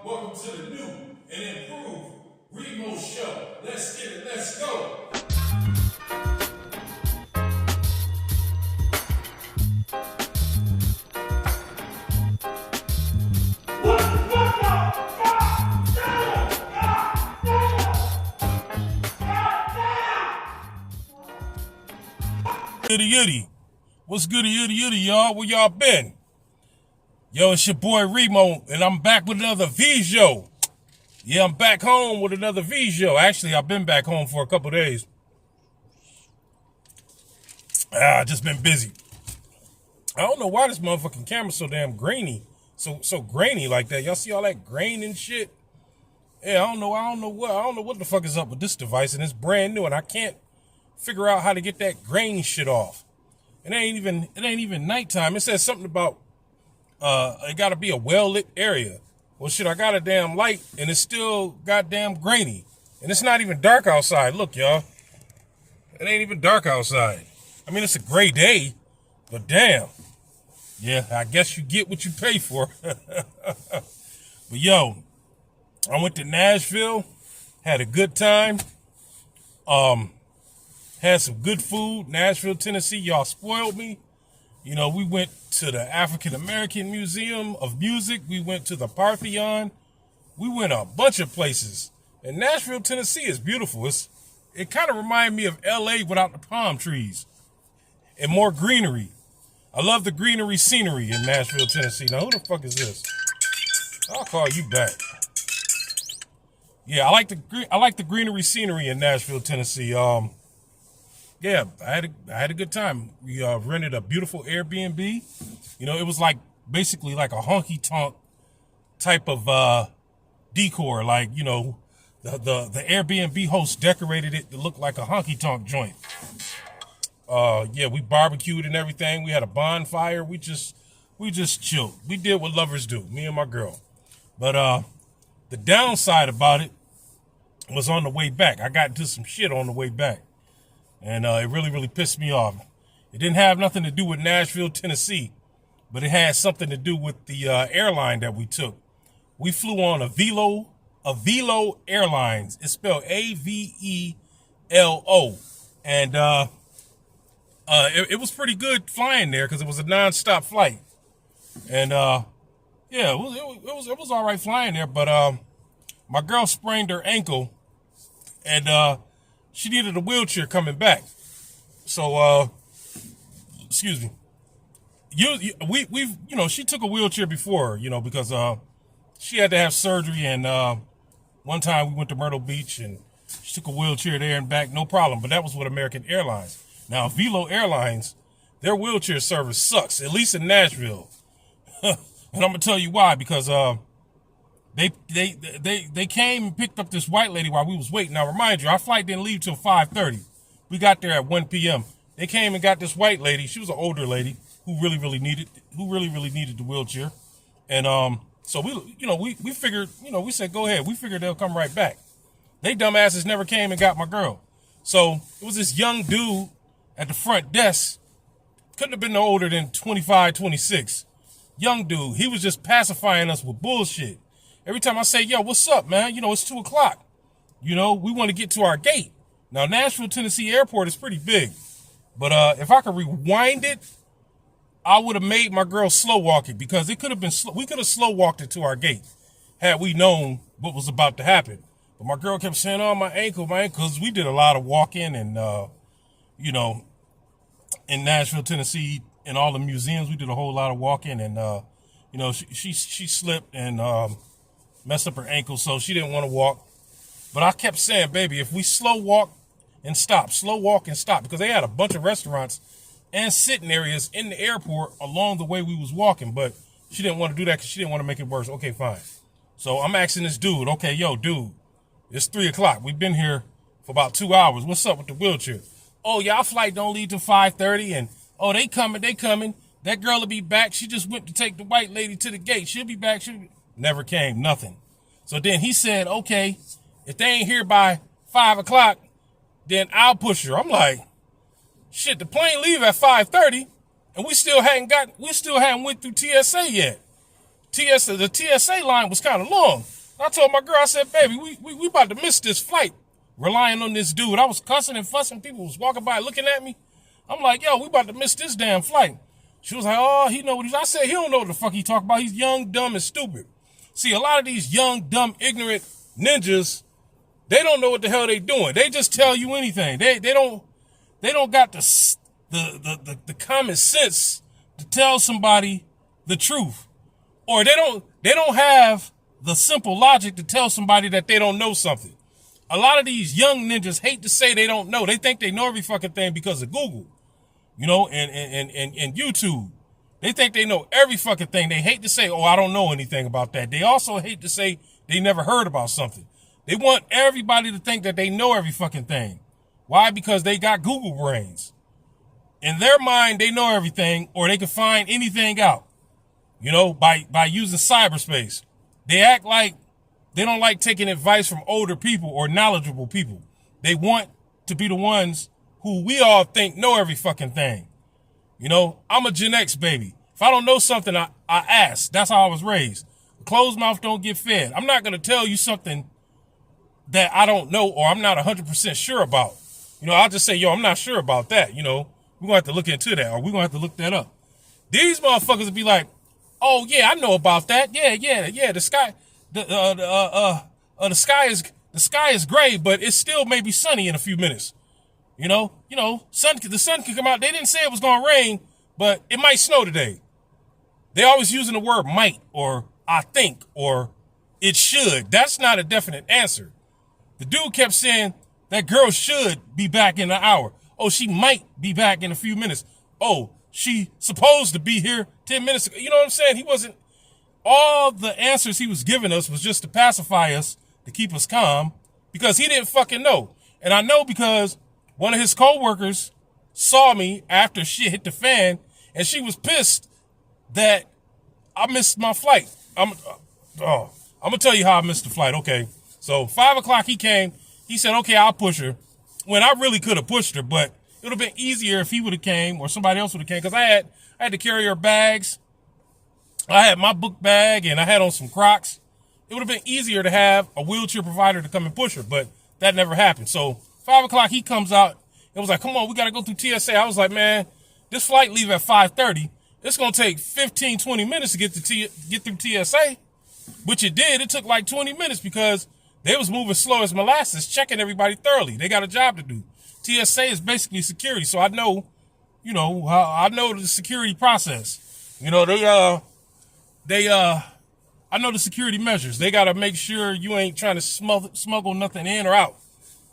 Welcome to the new and improved Remo Show. Let's get it, let's go. Yitty yitty. What's goody yitty yitty, y'all? Where y'all been? Yo, it's your boy Remo, and I'm back with another V-Show. Yeah, I'm back home with another V-Show. Actually, I've been back home for a couple days. Just been busy. I don't know why this motherfucking camera's so damn grainy. So grainy like that. Y'all see all that grain and shit? Yeah, I don't know what the fuck is up with this device, and it's brand new, and I can't figure out how to get that grain shit off. It ain't even nighttime. It says something about it gotta be a well-lit area. Well, shit, I got a damn light, and it's still goddamn grainy. And it's not even dark outside. Look, y'all. It ain't even dark outside. I mean, it's a gray day, but damn. Yeah, I guess you get what you pay for. But, yo, I went to Nashville, had a good time. Had some good food. Nashville, Tennessee, y'all spoiled me. You know, we went to the African American Museum of Music. We went to the Parthenon. We went a bunch of places. And Nashville, Tennessee is beautiful. It kind of reminded me of LA without the palm trees and more greenery. I love the greenery scenery in Nashville, Tennessee. Now, who the fuck is this? I'll call you back. Yeah, I like the greenery scenery in Nashville, Tennessee. Yeah, I had a good time. We rented a beautiful Airbnb. You know, it was like basically like a honky tonk type of decor. Like, you know, the Airbnb host decorated it to look like a honky tonk joint. Yeah, we barbecued and everything. We had a bonfire. We just chilled. We did what lovers do, me and my girl. But the downside about it was on the way back. I got into some shit on the way back. And it really pissed me off. It didn't have nothing to do with Nashville, Tennessee, but it had something to do with the airline that we took. We flew on Avelo Airlines. It's spelled Avelo. And it was pretty good flying there because it was a nonstop flight. And yeah, it was all right flying there. But my girl sprained her ankle, and she needed a wheelchair coming back. So, excuse me. She took a wheelchair before, you know, because she had to have surgery. And one time we went to Myrtle Beach and she took a wheelchair there and back, no problem. But that was with American Airlines. Now, Avelo Airlines, their wheelchair service sucks, at least in Nashville. And I'm gonna tell you why, because They came and picked up this white lady while we was waiting. Now, remind you, our flight didn't leave till 5:30. We got there at 1 p.m. They came and got this white lady. She was an older lady who really needed the wheelchair. And so we figured, we said go ahead. We figured they'll come right back. They dumbasses never came and got my girl. So it was this young dude at the front desk. Couldn't have been no older than 25, 26. Young dude. He was just pacifying us with bullshit. Every time I say, yo, what's up, man? You know, it's 2:00. You know, we want to get to our gate. Now, Nashville, Tennessee airport is pretty big. But if I could rewind it, I would have made my girl slow walk it, because it could have been we could have slow walked it to our gate had we known what was about to happen. But my girl kept saying, oh, my ankle, because we did a lot of walking and, in Nashville, Tennessee, in all the museums, we did a whole lot of walking. And, she slipped and messed up her ankle, so she didn't want to walk. But I kept saying, baby, if we slow walk and stop, because they had a bunch of restaurants and sitting areas in the airport along the way we was walking. But she didn't want to do that because she didn't want to make it worse. Okay, fine. So I'm asking this dude, okay, yo, dude, it's 3:00. We've been here for about 2 hours. What's up with the wheelchair? Oh, y'all flight don't leave till 5:30, and oh, they coming. That girl will be back. She just went to take the white lady to the gate. She'll be back. Never came, nothing. So then he said, okay, if they ain't here by 5:00, then I'll push her. I'm like, shit, the plane leave at 5:30, and we still hadn't went through TSA yet. The TSA line was kind of long. I told my girl, I said, baby, we about to miss this flight relying on this dude. I was cussing and fussing. People was walking by looking at me. I'm like, yo, we about to miss this damn flight. She was like, oh, he know what he's. I said, he don't know what the fuck he talking about. He's young, dumb, and stupid. See, a lot of these young, dumb, ignorant ninjas, they don't know what the hell they doing. They just tell you anything. They don't got the common sense to tell somebody the truth. Or they don't have the simple logic to tell somebody that they don't know something. A lot of these young ninjas hate to say they don't know. They think they know every fucking thing because of Google, you know, and YouTube. They think they know every fucking thing. They hate to say, oh, I don't know anything about that. They also hate to say they never heard about something. They want everybody to think that they know every fucking thing. Why? Because they got Google brains. In their mind, they know everything, or they can find anything out, you know, by using cyberspace. They act like they don't like taking advice from older people or knowledgeable people. They want to be the ones who we all think know every fucking thing. You know, I'm a Gen X baby. If I don't know something, I ask. That's how I was raised. A closed mouth don't get fed. I'm not going to tell you something that I don't know or I'm not 100% sure about. You know, I'll just say, yo, I'm not sure about that. You know, we're going to have to look into that, or we're going to have to look that up. These motherfuckers will be like, oh, yeah, I know about that. Yeah. The sky is gray, but it still may be sunny in a few minutes. You know, the sun can come out. They didn't say it was going to rain, but it might snow today. They're always using the word might, or I think, or it should. That's not a definite answer. The dude kept saying that girl should be back in an hour. Oh, she might be back in a few minutes. Oh, she supposed to be here 10 minutes ago. You know what I'm saying? He wasn't, all the answers he was giving us was just to pacify us, to keep us calm, because he didn't fucking know. And I know because one of his coworkers saw me after shit hit the fan, and she was pissed that I missed my flight. I'm gonna tell you how I missed the flight. Okay, so 5 o'clock he came. He said, "Okay, I'll push her." When I really could have pushed her, but it would have been easier if he would have came or somebody else would have came, because I had to carry her bags. I had my book bag and I had on some Crocs. It would have been easier to have a wheelchair provider to come and push her, but that never happened. So 5 o'clock he comes out. It was like, come on, we got to go through TSA. I was like, man, this flight leave at 5:30. It's going to take 15, 20 minutes to get through TSA, which it did. It took like 20 minutes because they was moving slow as molasses, checking everybody thoroughly. They got a job to do. TSA is basically security. So I know, I know the security process. You know, I know the security measures. They got to make sure you ain't trying to smuggle nothing in or out,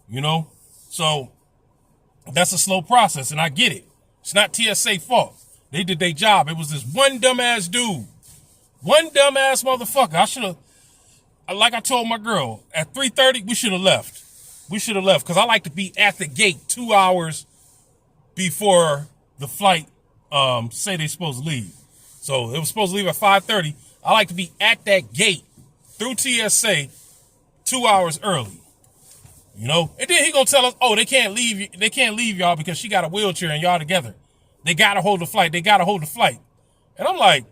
you know? So that's a slow process, and I get it. It's not TSA fault. They did their job. It was this one dumbass dude. One dumbass motherfucker. I should have, like I told my girl, at 3:30, we should have left. We should have left, because I like to be at the gate 2 hours before the flight say they're supposed to leave. So it was supposed to leave at 5:30. I like to be at that gate through TSA 2 hours early. You know? And then he gonna tell us, oh, they can't leave y'all because she got a wheelchair and y'all together. They gotta hold the flight. And I'm like,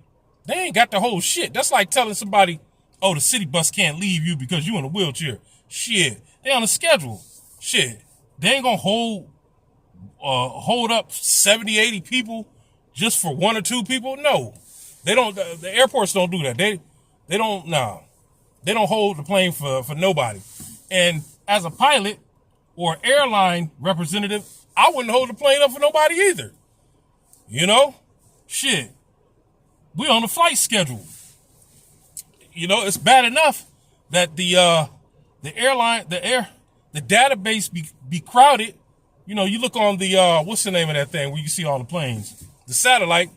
they ain't got the whole shit. That's like telling somebody, oh, the city bus can't leave you because you in a wheelchair. Shit. They on a schedule. Shit. They ain't gonna hold up 70, 80 people just for one or two people. No. They don't, the airports don't do that. They don't hold the plane for nobody. And as a pilot or airline representative, I wouldn't hold the plane up for nobody either. You know? Shit. We on a flight schedule. You know, it's bad enough that the database be crowded. You know, you look on the, what's the name of that thing where you see all the planes? The satellite.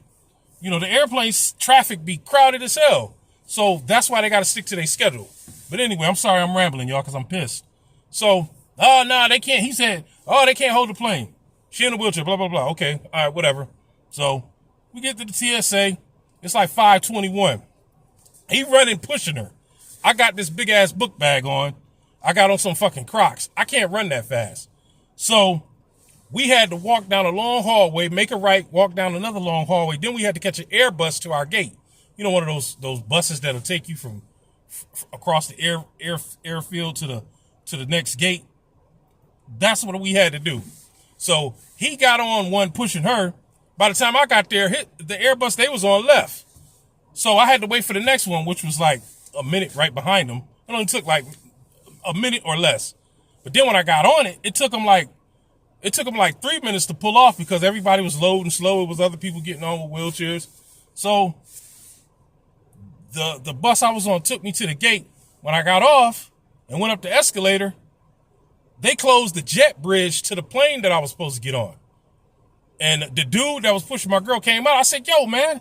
You know, the airplanes traffic be crowded as hell. So that's why they got to stick to their schedule. But anyway, I'm sorry I'm rambling, y'all, because I'm pissed. So, they can't. He said, they can't hold the plane. She in a wheelchair, blah, blah, blah. Okay, all right, whatever. So we get to the TSA. It's like 5:21. He running, pushing her. I got this big ass book bag on. I got on some fucking Crocs. I can't run that fast. So we had to walk down a long hallway, make a right, walk down another long hallway. Then we had to catch an Airbus to our gate. one of those buses that'll take you from across the airfield to the next gate. That's what we had to do. So he got on one pushing her. By the time I got there, the Airbus they was on left. So I had to wait for the next one, which was like a minute right behind them. It only took like a minute or less. But then when I got on it, it took them like 3 minutes to pull off because everybody was loading slow. It was other people getting on with wheelchairs. So the bus I was on took me to the gate. When I got off and went up the escalator, they closed the jet bridge to the plane that I was supposed to get on. And the dude that was pushing my girl came out. I said, yo, man,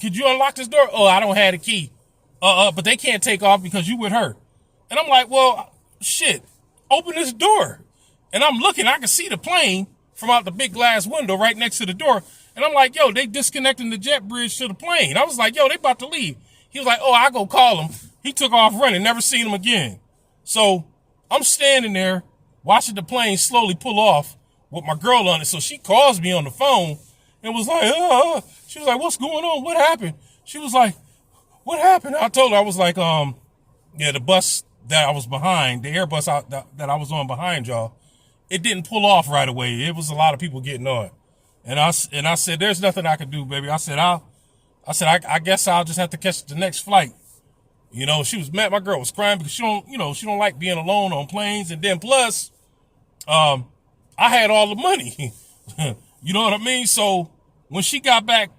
could you unlock this door? Oh, I don't have the key. But they can't take off because you with her. And I'm like, well, shit, open this door. And I'm looking, I can see the plane from out the big glass window right next to the door. And I'm like, yo, they disconnecting the jet bridge to the plane. I was like, yo, they about to leave. He was like, oh, I go call him. He took off running, never seen him again. So I'm standing there watching the plane slowly pull off with my girl on it. So she calls me on the phone and was like, she was like, what's going on? What happened? She was like, what happened? I told her, I was like, the bus that I was behind, the Airbus that I was on behind y'all, it didn't pull off right away. It was a lot of people getting on. And I said, there's nothing I can do, baby. I said, I guess I'll just have to catch the next flight. She was mad. My girl was crying because she don't like being alone on planes. And then plus, I had all the money. You know what I mean? So when she got back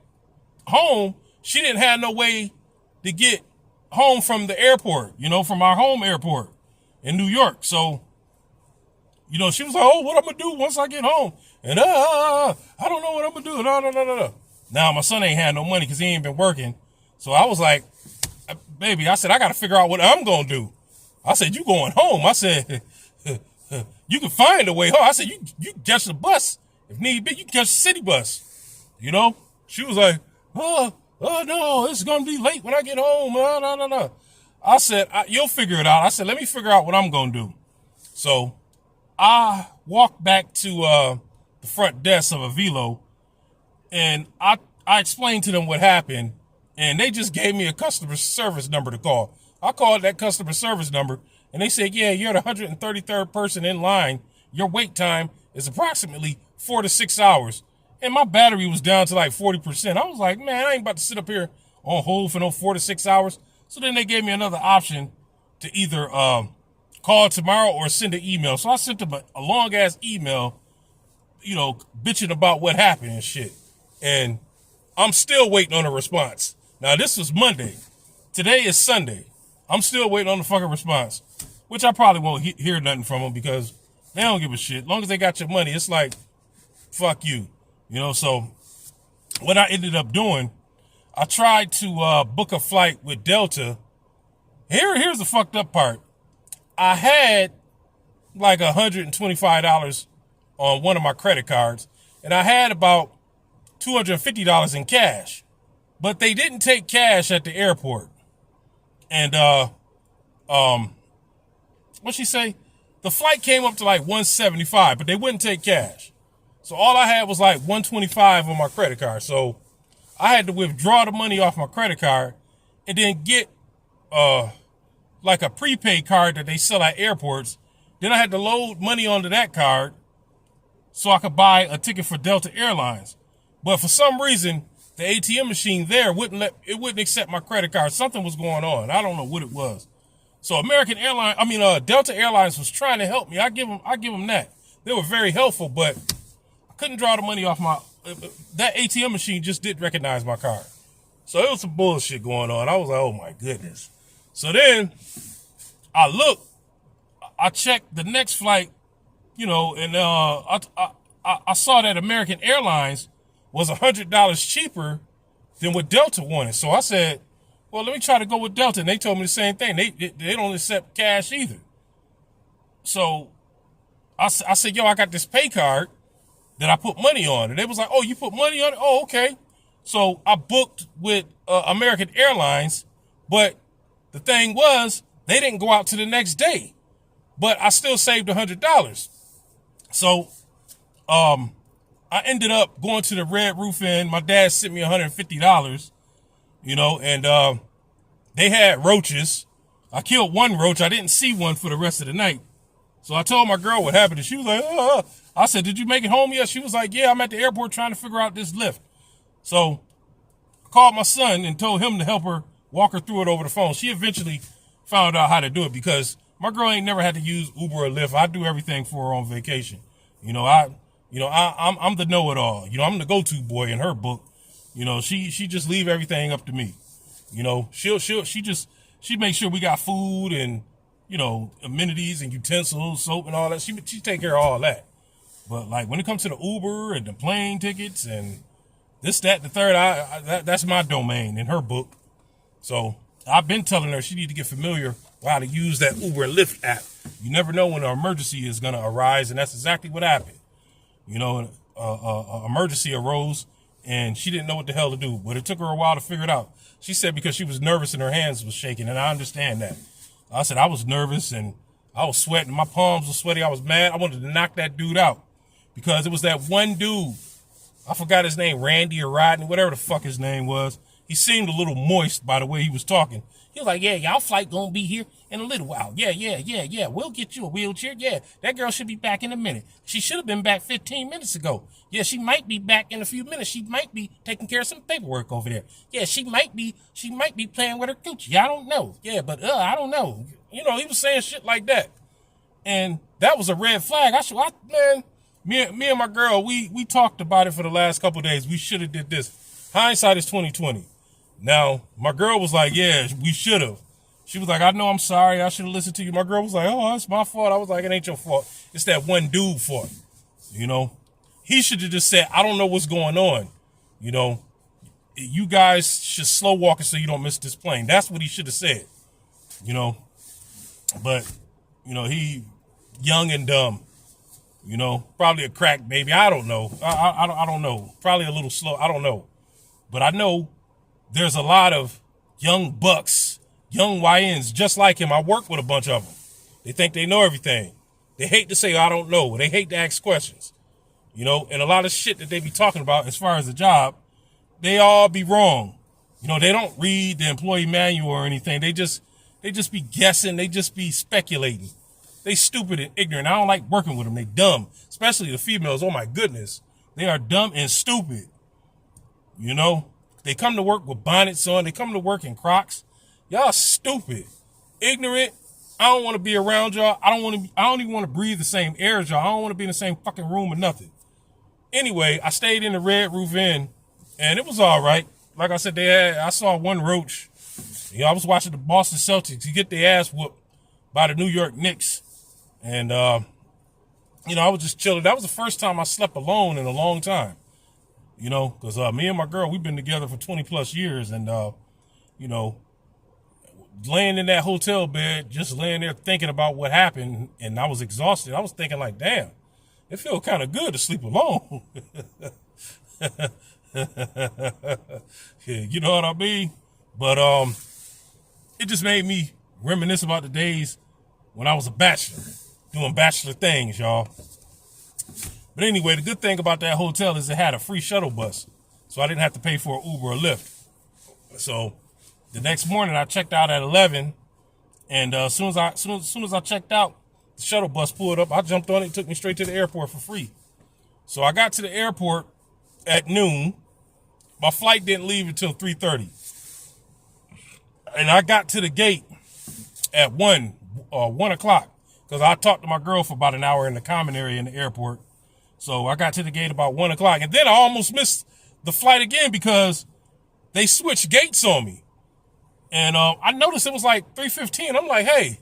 home, she didn't have no way to get home from the airport, from our home airport in New York. So, she was like, oh, what I'm going to do once I get home? And I don't know what I'm going to do. No. Now, my son ain't had no money because he ain't been working. So I was like, baby, I said, I got to figure out what I'm going to do. I said, you going home? I said, you can find a way home. I said, you can catch the bus. If need be, you can catch the city bus. She was like, oh no, it's going to be late when I get home. No. I said, you'll figure it out. I said, let me figure out what I'm going to do. So I walked back to the front desk of Avelo, and I explained to them what happened, and they just gave me a customer service number to call. I called that customer service number, and they said, yeah, you're the 133rd person in line. Your wait time is approximately 4 to 6 hours. And my battery was down to like 40%. I was like, man, I ain't about to sit up here on hold for no 4 to 6 hours. So then they gave me another option to either call tomorrow or send an email. So I sent them a long ass email, bitching about what happened and shit. And I'm still waiting on a response. Now this was Monday. Today is Sunday. I'm still waiting on the fucking response, which I probably won't hear nothing from them because they don't give a shit. As long as they got your money, it's like, fuck you. So what I ended up doing, I tried to book a flight with Delta. Here's the fucked up part. I had like $125 on one of my credit cards, and I had about $250 in cash, but they didn't take cash at the airport. And what'd she say? The flight came up to like $175, but they wouldn't take cash. So all I had was like $125 on my credit card. So I had to withdraw the money off my credit card and then get like a prepaid card that they sell at airports. Then I had to load money onto that card so I could buy a ticket for Delta Airlines. But for some reason, the ATM machine there wouldn't accept my credit card. Something was going on. I don't know what it was. So Delta Airlines was trying to help me. I give them that. They were very helpful, but I couldn't draw the money off that ATM machine just didn't recognize my card. So it was some bullshit going on. I was like, oh my goodness. So then I checked the next flight, and I saw that American Airlines was $100 cheaper than what Delta wanted. So I said, well, let me try to go with Delta. And they told me the same thing. They don't accept cash either. So I said, yo, I got this pay card that I put money on. And they was like, oh, you put money on it? Oh, okay. So I booked with American Airlines, but the thing was, they didn't go out to the next day, but I still saved $100. So I ended up going to the Red Roof Inn. My dad sent me $150. and they had roaches. I killed one roach. I didn't see one for the rest of the night. So I told my girl what happened, and she was like, I said, did you make it home yet? She was like, yeah, I'm at the airport trying to figure out this lift. So I called my son and told him to help her walk her through it over the phone. She eventually found out how to do it because my girl ain't never had to use Uber or Lyft. I do everything for her on vacation. I'm the know-it-all. I'm the go-to boy in her book. She just leave everything up to me. She makes sure we got food and, amenities and utensils, soap and all that. She take care of all that. But like when it comes to the Uber and the plane tickets and this, that, the third, that's my domain in her book. So I've been telling her she need to get familiar with how to use that Uber and Lyft app. You never know when an emergency is going to arise, and that's exactly what happened. An emergency arose, and she didn't know what the hell to do, but it took her a while to figure it out. She said because she was nervous and her hands was shaking, and I understand that. I said I was nervous, and I was sweating. My palms were sweaty. I was mad. I wanted to knock that dude out because it was that one dude. I forgot his name, Randy or Rodney, whatever the fuck his name was. He seemed a little moist by the way he was talking. He was like, yeah, y'all flight gonna be here in a little while. Yeah. We'll get you a wheelchair. Yeah, that girl should be back in a minute. She should have been back 15 minutes ago. Yeah, she might be back in a few minutes. She might be taking care of some paperwork over there. Yeah, she might be playing with her coochie. I don't know. Yeah, but I don't know. He was saying shit like that. And that was a red flag. Me and my girl, we talked about it for the last couple of days. We should have did this. Hindsight is 2020. Now, my girl was like, yeah, we should have. She was like, I know, I'm sorry. I should have listened to you. My girl was like, oh, it's my fault. I was like, it ain't your fault. It's that one dude fault. He should have just said, I don't know what's going on. You guys should slow walk it so you don't miss this plane. That's what he should have said. But, he young and dumb. Probably a crack baby. I don't know. I don't know. Probably a little slow. I don't know. But I know there's a lot of young bucks, young YNs just like him. I work with a bunch of them. They think they know everything. They hate to say, I don't know. They hate to ask questions. And a lot of shit that they be talking about as far as the job, they all be wrong. They don't read the employee manual or anything. They just be guessing. They just be speculating. They stupid and ignorant. I don't like working with them. They dumb, especially the females. Oh my goodness. They are dumb and stupid. They come to work with bonnets on. They come to work in Crocs. Y'all stupid, ignorant. I don't want to be around y'all. I don't even want to breathe the same air as y'all. I don't want to be in the same fucking room or nothing. Anyway, I stayed in the Red Roof Inn and it was all right. Like I said, I saw one roach. I was watching the Boston Celtics. You get their ass whooped by the New York Knicks. And, I was just chilling. That was the first time I slept alone in a long time. Because me and my girl, we've been together for 20 plus years. And, laying in that hotel bed, just laying there thinking about what happened. And I was exhausted. I was thinking like, damn, it feels kind of good to sleep alone. Yeah, you know what I mean? But it just made me reminisce about the days when I was a bachelor, doing bachelor things, y'all. But anyway, the good thing about that hotel is it had a free shuttle bus, so I didn't have to pay for an Uber or Lyft. So the next morning I checked out at 11, and as soon as I checked out, the shuttle bus pulled up. I jumped on it, took me straight to the airport for free. So I got to the airport at noon. My flight didn't leave until 3:30, and I got to the gate at 1 o'clock because I talked to my girl for about an hour in the common area in the airport. So I got to the gate about 1 o'clock, and then I almost missed the flight again because they switched gates on me. And I noticed it was like 3:15. I'm like, hey,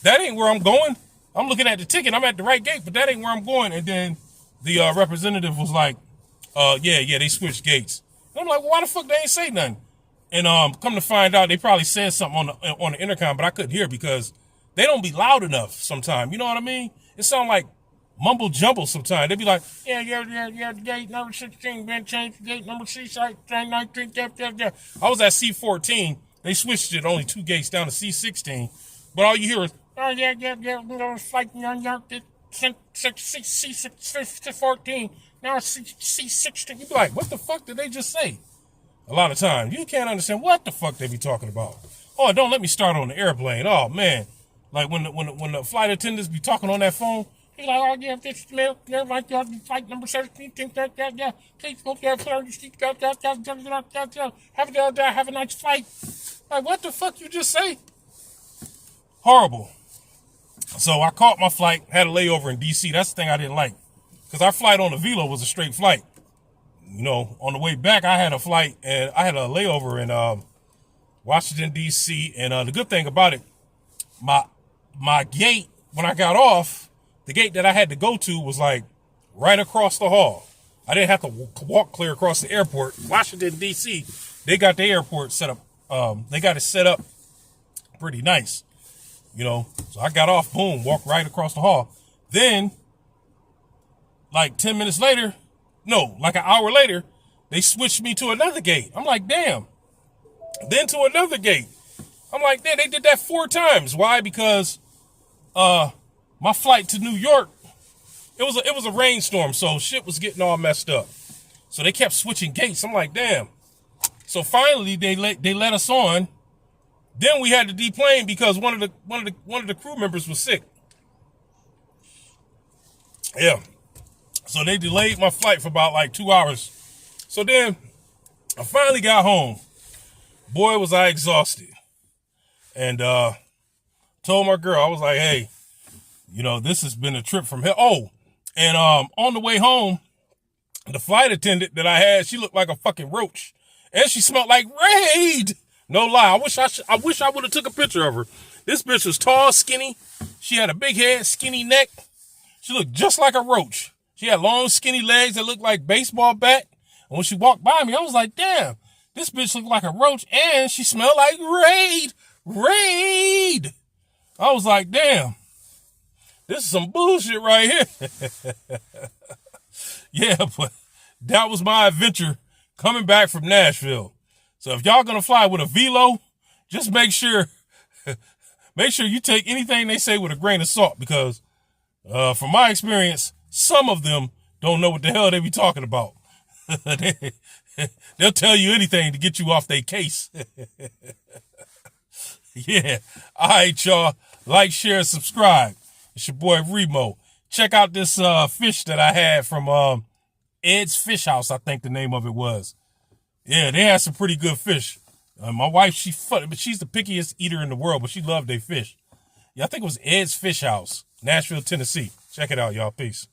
that ain't where I'm going. I'm looking at the ticket. I'm at the right gate, but that ain't where I'm going. And then the representative was like, yeah, they switched gates. And I'm like, well, why the fuck they ain't say nothing? And come to find out, they probably said something on the intercom, but I couldn't hear because they don't be loud enough sometimes. You know what I mean? It sound like mumble jumble sometimes. They be like, yeah, gate number 16 been changed, gate number 6, 19, yeah. I was at C14. They switched it only 2 gates down to C16. But all you hear is, oh, yeah, it's like, C14, Now C-16. You be like, what the fuck did they just say? A lot of times, you can't understand what the fuck they be talking about. Oh, don't let me start on the airplane. Oh, man. Like, when the flight attendants be talking on that phone, he's like, oh, yeah, this is like flight number 17, yeah. Please go there, have a nice flight. Like, what the fuck you just say? Horrible. So I caught my flight, had a layover in D.C. That's the thing I didn't like. Because our flight on Avelo was a straight flight. You know, on the way back, I had a flight, and I had a layover in Washington, D.C. And the good thing about it, my gate, when I got off, the gate that I had to go to was like right across the hall. I didn't have to walk clear across the airport. Washington, D.C., they got the airport set up. They got it set up pretty nice, you know. So I got off, boom, walked right across the hall. Then, like 10 minutes later, no, like an hour later, they switched me to another gate. I'm like, damn. Then to another gate. I'm like, damn, they did that 4 times. Why? Because my flight to New York, it was a rainstorm, so shit was getting all messed up. So they kept switching gates. I'm like, damn. So finally they let us on. Then we had to deplane because one of the crew members was sick. Yeah. So they delayed my flight for about like 2 hours. So then I finally got home. Boy, was I exhausted. And told my girl, I was like, hey, you know, this has been a trip from hell. Oh, and on the way home, the flight attendant that I had, she looked like a fucking roach. And she smelled like Raid. No lie. I wish I would have took a picture of her. This bitch was tall, skinny. She had a big head, skinny neck. She looked just like a roach. She had long, skinny legs that looked like baseball bat. And when she walked by me, I was like, damn, this bitch looked like a roach. And she smelled like Raid. Raid. I was like, damn, this is some bullshit right here. Yeah, but that was my adventure coming back from Nashville. So if y'all gonna fly with a Velo, just make sure you take anything they say with a grain of salt, because from my experience, some of them don't know what the hell they be talking about. They'll tell you anything to get you off their case. Yeah. All right, y'all. Like, share, subscribe. It's your boy Remo. Check out this fish that I had from Ed's Fish House, I think the name of it was. Yeah, they had some pretty good fish. My wife, she's the pickiest eater in the world, but she loved their fish. Yeah, I think it was Ed's Fish House, Nashville, Tennessee. Check it out, y'all. Peace.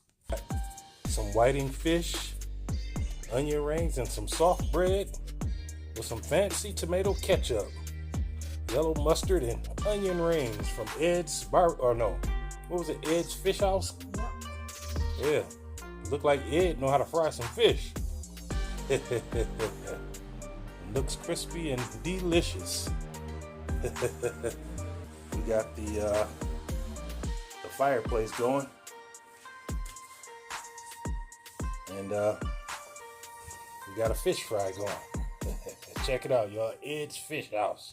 Some whiting fish, onion rings, and some soft bread with some fancy tomato ketchup, yellow mustard, and onion rings from Ed's Ed's Fish House? Yeah, looked like Ed know how to fry some fish. Looks crispy and delicious. We got the fireplace going, and we got a fish fry going. Check it out, y'all. Ed's Fish House.